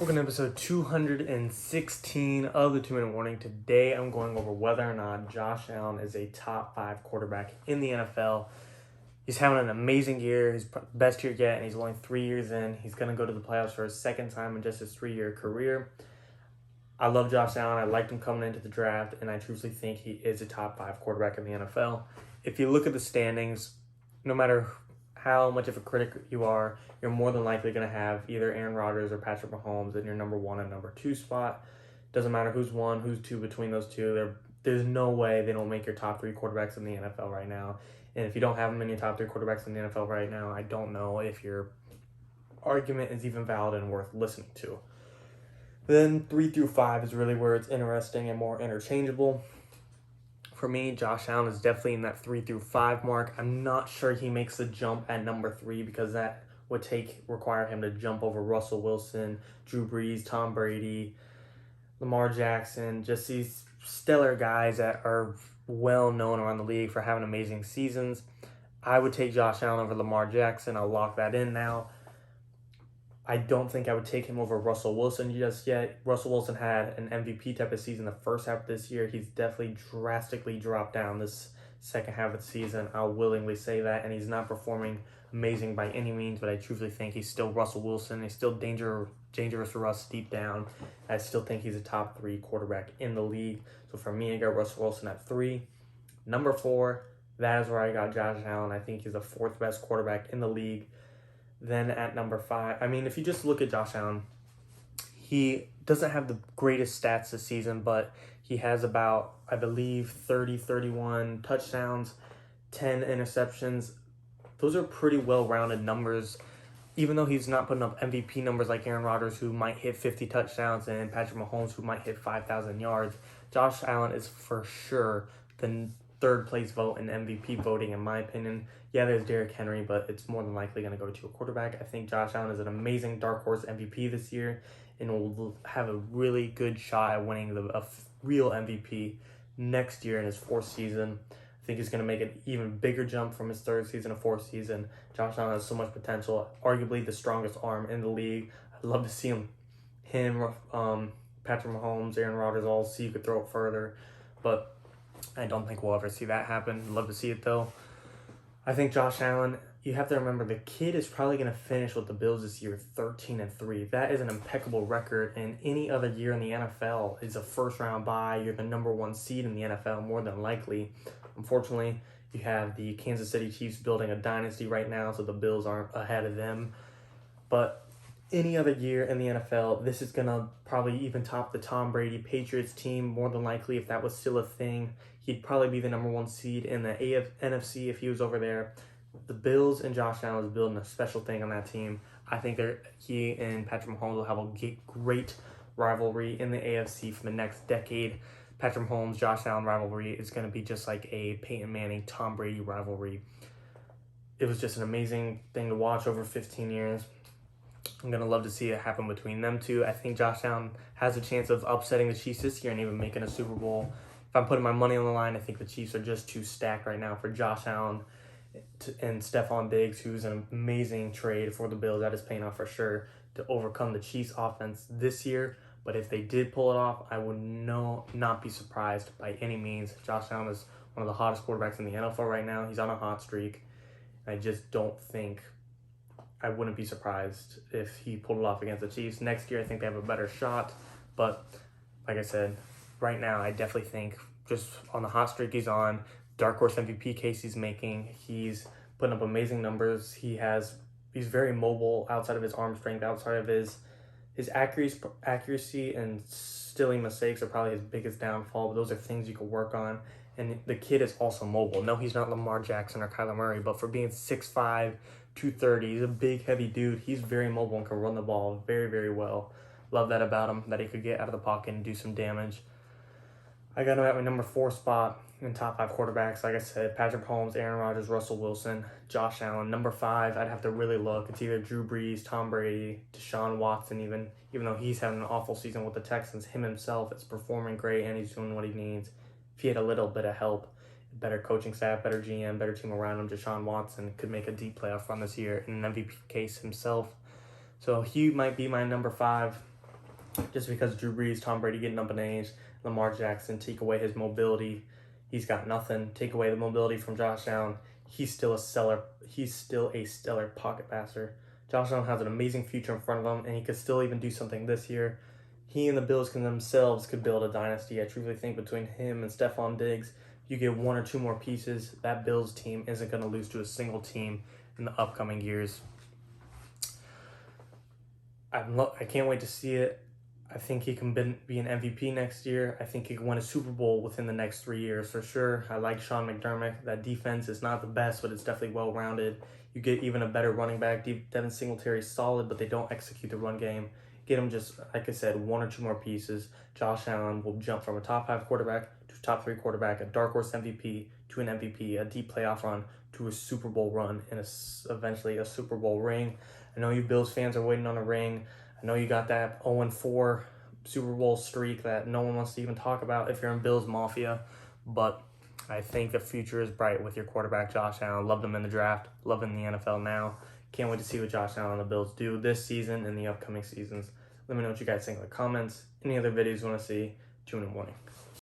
Welcome to episode 216 of the 2-Minute Warning. Today I'm going over whether or not Josh Allen is a top 5 quarterback in the NFL. He's having an amazing year, his best year yet, and he's only 3 years in. He's going to go to the playoffs for his second time in just his 3-year career. I love Josh Allen. I liked him coming into the draft, and I truthfully think he is a top 5 quarterback in the NFL. If you look at the standings, no matter how much of a critic you are, you're more than likely going to have either Aaron Rodgers or Patrick Mahomes in your number 1 and number 2 spot. Doesn't matter who's 1, who's 2 between those two. There's no way they don't make your top 3 quarterbacks in the NFL right now. And if you don't have them in your top 3 quarterbacks in the NFL right now, I don't know if your argument is even valid and worth listening to. Then 3 through 5 is really where it's interesting and more interchangeable. For me, Josh Allen is definitely in that 3 through 5 mark. I'm not sure he makes the jump at number 3 because that would require him to jump over Russell Wilson, Drew Brees, Tom Brady, Lamar Jackson, just these stellar guys that are well known around the league for having amazing seasons. I would take Josh Allen over Lamar Jackson. I'll lock that in now. I don't think I would take him over Russell Wilson just yet. Russell Wilson had an MVP type of season the first half of this year. He's definitely drastically dropped down this second half of the season. I'll willingly say that. And he's not performing amazing by any means, but I truthfully think he's still Russell Wilson. He's still dangerous for us deep down. I still think he's a top 3 quarterback in the league. So for me, I got Russell Wilson at 3. Number 4, that is where I got Josh Allen. I think he's the 4th best quarterback in the league. Then at number 5, if you just look at Josh Allen, he doesn't have the greatest stats this season, but he has about, I believe, 31 touchdowns, 10 interceptions. Those are pretty well-rounded numbers. Even though he's not putting up MVP numbers like Aaron Rodgers, who might hit 50 touchdowns, and Patrick Mahomes, who might hit 5,000 yards, Josh Allen is for sure the third place vote in MVP voting, in my opinion. Yeah, there's Derrick Henry, but it's more than likely going to go to a quarterback. I think Josh Allen is an amazing dark horse MVP this year and will have a really good shot at winning a real MVP next year in his 4th season. I think he's going to make an even bigger jump from his 3rd season to 4th season. Josh Allen has so much potential, arguably the strongest arm in the league. I'd love to see him, Patrick Mahomes, Aaron Rodgers all see who could throw it further, but I don't think we'll ever see that happen. I'd love to see it though. I think Josh Allen, you have to remember the kid is probably going to finish with the Bills this year 13-3. That is an impeccable record, and any other year in the NFL is a first-round bye. You're the number 1 seed in the NFL more than likely. Unfortunately, you have the Kansas City Chiefs building a dynasty right now, so the Bills aren't ahead of them. But any other year in the NFL, this is going to probably even top the Tom Brady Patriots team more than likely. If that was still a thing, he'd probably be the number 1 seed in the NFC if he was over there. The Bills and Josh Allen is building a special thing on that team. I think he and Patrick Mahomes will have a great rivalry in the AFC for the next decade. Patrick Mahomes, Josh Allen rivalry is going to be just like a Peyton Manning, Tom Brady rivalry. It was just an amazing thing to watch over 15 years. I'm going to love to see it happen between them two. I think Josh Allen has a chance of upsetting the Chiefs this year and even making a Super Bowl. If I'm putting my money on the line, I think the Chiefs are just too stacked right now for Josh Allen and Stefon Diggs, who's an amazing trade for the Bills. That is paying off for sure to overcome the Chiefs offense this year. But if they did pull it off, I would not be surprised by any means. Josh Allen is one of the hottest quarterbacks in the NFL right now. He's on a hot streak. I just don't think I wouldn't be surprised if he pulled it off against the Chiefs. Next year, I think they have a better shot. But like I said, right now, I definitely think just on the hot streak he's on, dark horse MVP case he's making, he's putting up amazing numbers. He's very mobile outside of his arm strength, outside of his accuracy and stealing mistakes are probably his biggest downfall, but those are things you can work on. And the kid is also mobile. No, he's not Lamar Jackson or Kyler Murray, but for being 6'5", 230, he's a big, heavy dude. He's very mobile and can run the ball very, very well. Love that about him, that he could get out of the pocket and do some damage. I got him at my number 4 spot in top 5 quarterbacks. Like I said, Patrick Mahomes, Aaron Rodgers, Russell Wilson, Josh Allen. Number 5, I'd have to really look. It's either Drew Brees, Tom Brady, Deshaun Watson even though he's having an awful season with the Texans. Him himself is performing great and he's doing what he needs. If he had a little bit of help, better coaching staff, better GM, better team around him, Deshaun Watson could make a deep playoff run this year in an MVP case himself. So he might be my number 5. just because Drew Brees, Tom Brady getting up in age, Lamar Jackson take away his mobility, he's got nothing. Take away the mobility from Josh Allen, he's still a stellar pocket passer. Josh Allen has an amazing future in front of him, and he could still even do something this year. He and the Bills can themselves could build a dynasty. I truly think between him and Stefon Diggs, you get one or two more pieces, that Bills team isn't going to lose to a single team in the upcoming years. I can't wait to see it. I think he can be an MVP next year. I think he can win a Super Bowl within the next 3 years for sure. I like Sean McDermott. That defense is not the best, but it's definitely well-rounded. You get even a better running back. Devin Singletary is solid, but they don't execute the run game. Get him just, like I said, one or two more pieces. Josh Allen will jump from a top 5 quarterback to a top 3 quarterback, a dark horse MVP to an MVP, a deep playoff run to a Super Bowl run, and eventually a Super Bowl ring. I know you Bills fans are waiting on a ring. I know you got that 0-4 Super Bowl streak that no one wants to even talk about if you're in Bills Mafia, but I think the future is bright with your quarterback, Josh Allen. Loved him in the draft, love him in the NFL now. Can't wait to see what Josh Allen and the Bills do this season and the upcoming seasons. Let me know what you guys think in the comments. Any other videos you want to see, tune in morning.